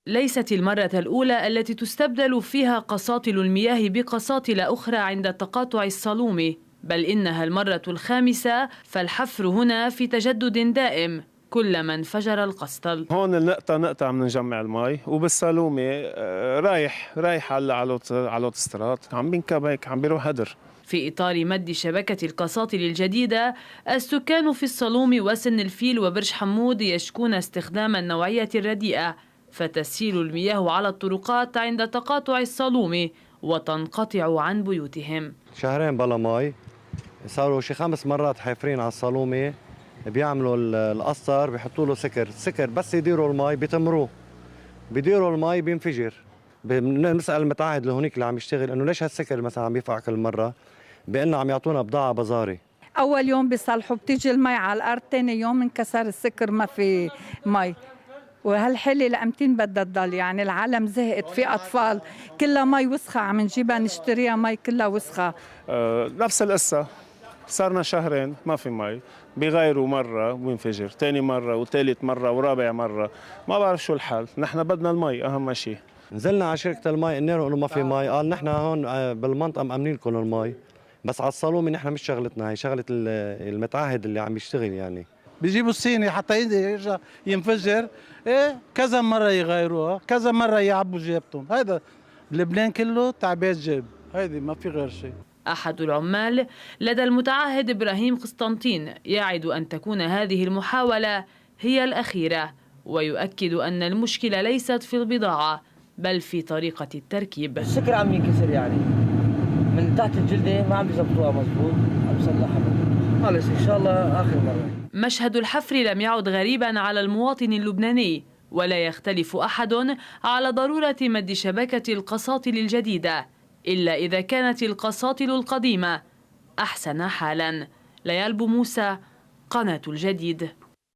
ليست المرة الأولى التي تستبدل فيها قساطل المياه بقساطل أخرى عند تقاطع الصالومي، بل إنها المرة الخامسة، فالحفر هنا في تجدد دائم كلما انفجر القسطل. هون النقطة عم نجمع المي، وبالصالومي رايح على الاوتوستراد عم بينكب هيك عم بيروح هدر. في إطار مد شبكة القساطل الجديدة، السكان في الصالومي وسن الفيل وبرج حمود يشكون استخدام النوعية الرديئة، فتسيل المياه على الطرقات عند تقاطع الصالومي وتنقطع عن بيوتهم. شهرين بلا مي، صاروا شي 5 مرات حافرين على الصالومي، بيعملوا القصر بيحطوا له سكر بس يديروا المي بيديروا المي بينفجر. بنسال المتعهد لهونيك اللي عم يشتغل انه ليش هالسكر مثلا عم يدفع كل مره، بأنه عم يعطونا بضاعه بازاري. اول يوم بيصلحوا بتيجي المي على الارض، ثاني يوم انكسر السكر ما في مي، وهالحلة لأمتين بدها تضل. يعني العالم زهقت، في أطفال كلها مي وسخة عم نجيبها نشتريها مي كلها وسخة. نفس القصة، صارنا شهرين ما في مي، بيغيروا مرة وينفجر، ثاني مرة وثالث مرة ورابع مرة، ما بعرف شو الحال. نحن بدنا المي أهم شيء. نزلنا على شركة المي قلنا له انه ما في مي، قال نحن هون بالمنطقة مأمنين لكم المي، بس على الصالومي نحن مش شغلتنا، هي شغلة المتعهد اللي عم يشتغل. يعني بيجيبوا الصيني حتى يرجع ينفجر، كذا مرة يغيروها، كذا مرة يعبوا جيبتهم. هذا لبنان كله تعبئة جيب، هيدي ما في غير شيء. أحد العمال لدى المتعهد إبراهيم قسطنطين يعد أن تكون هذه المحاولة هي الأخيرة، ويؤكد أن المشكلة ليست في البضاعة بل في طريقة التركيب. السكر عم ينكسر، يعني من تحت الجلدة ما عم بيظبطوها مظبوط، عم يصلحها خلص إن شاء الله آخر مرة. مشهد الحفر لم يعد غريبا على المواطن اللبناني، ولا يختلف أحد على ضرورة مد شبكة القساطل الجديدة، إلا إذا كانت القساطل القديمة أحسن حالا. ليالب موسى، قناة الجديد.